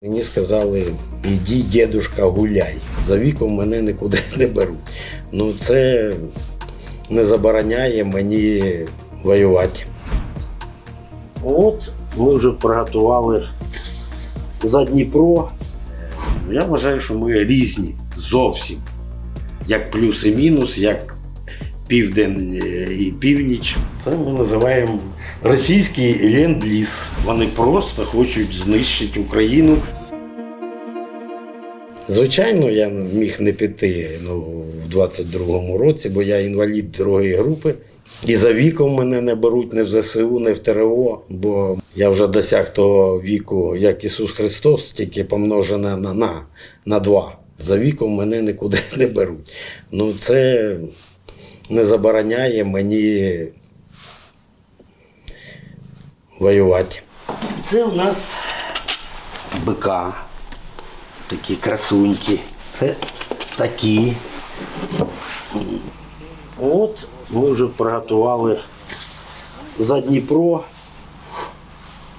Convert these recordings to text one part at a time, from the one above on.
Мені сказали, іди, дідушка, гуляй. За віком мене нікуди не беруть. Ну це не забороняє мені воювати. От ми вже приготували за Дніпро. Я вважаю, що ми різні зовсім. Як плюс і мінус, як південь і північ. Це ми називаємо російський ленд-ліз. Вони просто хочуть знищити Україну. Звичайно, я міг не піти в 22-му році, бо я інвалід другої групи. І за віком мене не беруть ні в ЗСУ, ні в ТРО, бо я вже досяг того віку, як Ісус Христос, тільки помножене на 2. За віком мене нікуди не беруть. Ну це не забороняє мені воювати. Це у нас бика, такі красуньки. Це такі. От ми вже приготували за Дніпро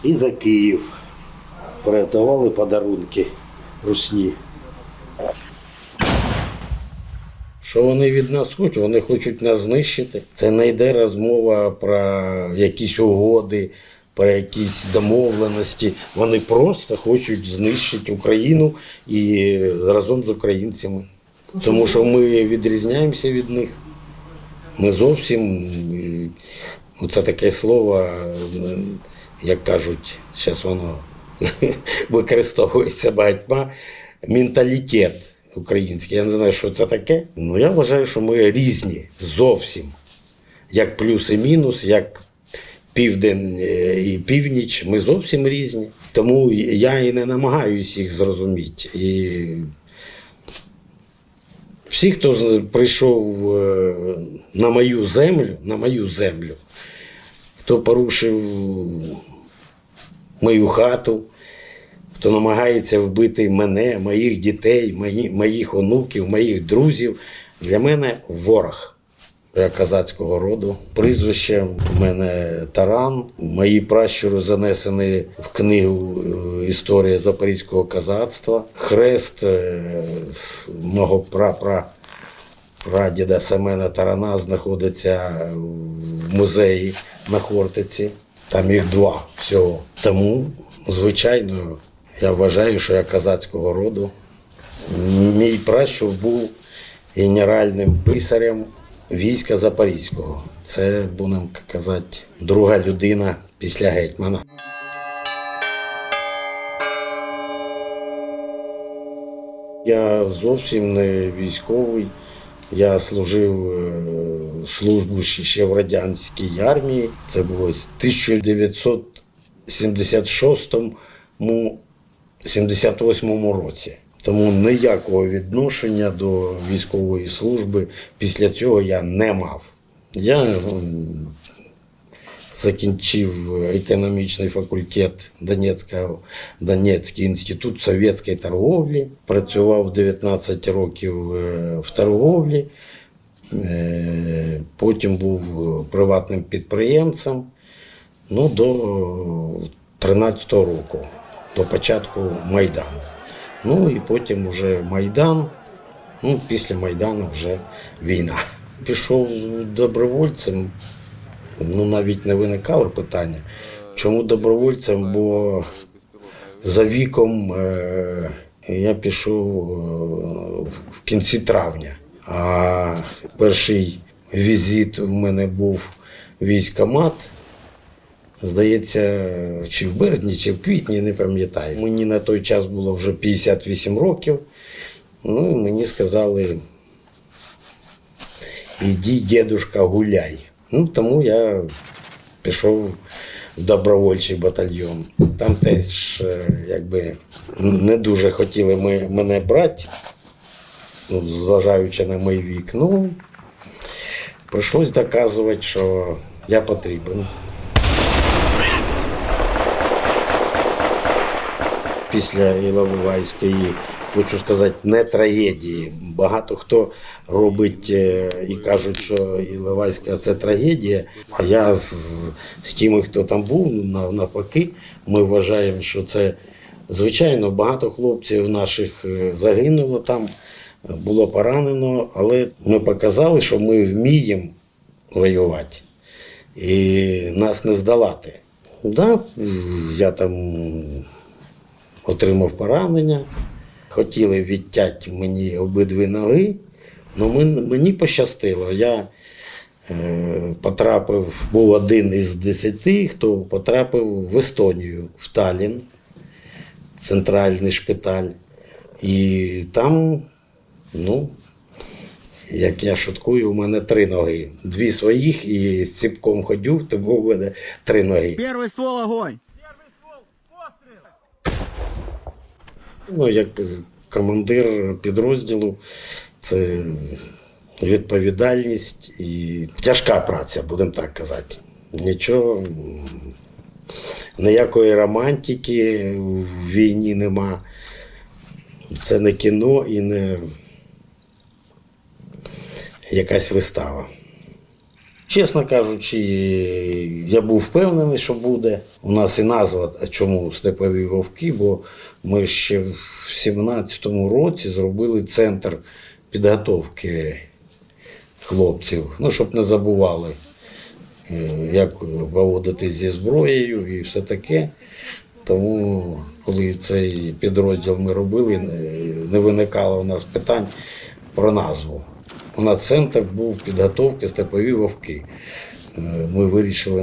і за Київ. Приготували подарунки русні. Що вони від нас хочуть? Вони хочуть нас знищити. Це не йде розмова про якісь угоди, про якісь домовленості. Вони просто хочуть знищити Україну і разом з українцями. Тому що ми відрізняємося від них. Ми зовсім, це таке слово, як кажуть, зараз воно використовується багатьма, менталітет український. Я не знаю, що це таке. Ну, я вважаю, що ми різні зовсім. Як плюс і мінус, як південь і північ. Ми зовсім різні. Тому я і не намагаюся їх зрозуміти. І всі, хто прийшов на мою землю, хто порушив мою хату, хто намагається вбити мене, моїх дітей, моїх онуків, моїх друзів, для мене ворог. Я козацького роду. Прізвище в мене Таран. Мої пращури занесені в книгу «Історія запорізького козацтва». Хрест мого прадіда Семена Тарана знаходиться в музеї на Хортиці. Там їх 2 всього. Тому, звичайно, я вважаю, що я козацького роду. Мій пращур був генеральним писарем війська Запорізького. Це, будемо казати, друга людина після гетьмана. Я зовсім не військовий. Я служив службу ще в радянській армії. Це було в 1976-78 році. Тому ніякого відношення до військової служби після цього я не мав. Я закінчив економічний факультет Донецький інститут совєтської торговлі. Працював 19 років в торговлі. Потім був приватним підприємцем до 13-го року, до початку Майдану. Ну і потім вже Майдан, після Майдану вже війна. Пішов добровольцем, навіть не виникало питання, чому добровольцем, бо за віком я пішов в кінці травня, а перший візит у мене був в військкомат. Здається, чи в березні, чи в квітні, не пам'ятаю. Мені на той час було вже 58 років. Ну, і мені сказали, іди, дідушка, гуляй. Тому я пішов в добровольчий батальйон. Там теж, не дуже хотіли мене брати, зважаючи на мій вік. Прийшлось доказувати, що я потрібен. Після Іловайської, хочу сказати, не трагедії. Багато хто робить і кажуть, що Іловайська – це трагедія, а я з тими, хто там був, навпаки, ми вважаємо, що це Звичайно, багато хлопців наших загинуло там, було поранено, але ми показали, що ми вміємо воювати і нас не здолати. Да, я там отримав поранення, хотіли відтяти мені обидві ноги, але мені пощастило. Я потрапив, був один із 10, хто потрапив в Естонію, в Таллін, центральний шпиталь. І там, ну, як я шуткую, у мене 3 ноги. 2 своїх і з ціпком ходю, тому у мене 3 ноги. Первый ствол, огонь! Ну, як командир підрозділу, це відповідальність і тяжка праця, будемо так казати. Нічого, ніякої романтики в війні нема. Це не кіно і не якась вистава. Чесно кажучи, я був впевнений, що буде. У нас і назва, чому «Степові вовки», бо ми ще в 17-му році зробили центр підготовки хлопців, ну, щоб не забували, як поводитись зі зброєю і все таке. Тому, коли цей підрозділ ми робили, не виникало у нас питань про назву. У нас центр був підготовки «Степові вовки». Ми вирішили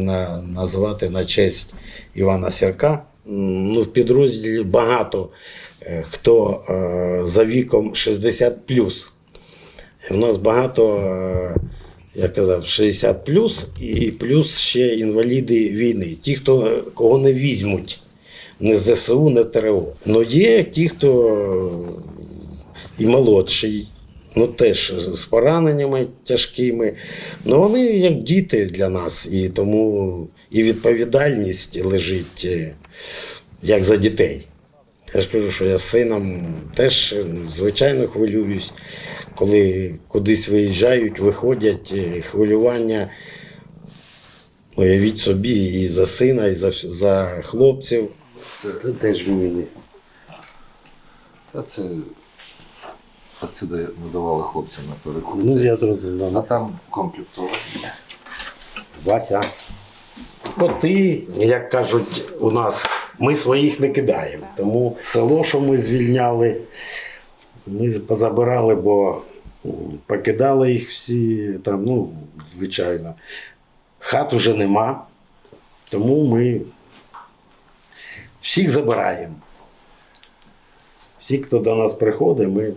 назвати на честь Івана Сірка. Ну, в підрозділі багато хто за віком 60+. У нас багато, я казав, 60+, і плюс ще інваліди війни. Ті, кого не візьмуть не з ЗСУ, не в ТРО. Но є ті, хто і молодший, ну теж з пораненнями тяжкими. Ну вони як діти для нас, і тому і відповідальність лежить як за дітей. Я ж кажу, що я з сином теж, звичайно, хвилююсь, коли кудись виїжджають, виходять, хвилювання. Уявіть собі, і за сина, і за хлопців. Це теж війни. Та це отсюди надавали хлопцям на перекрути. Ну, я зрозумів. А там комплектування. Вася. Коти, як кажуть у нас, ми своїх не кидаємо. Тому село, що ми звільняли, ми позабирали, бо покидали їх всі, там, ну, звичайно. Хат уже нема, тому ми всіх забираємо. Всі, хто до нас приходить, ми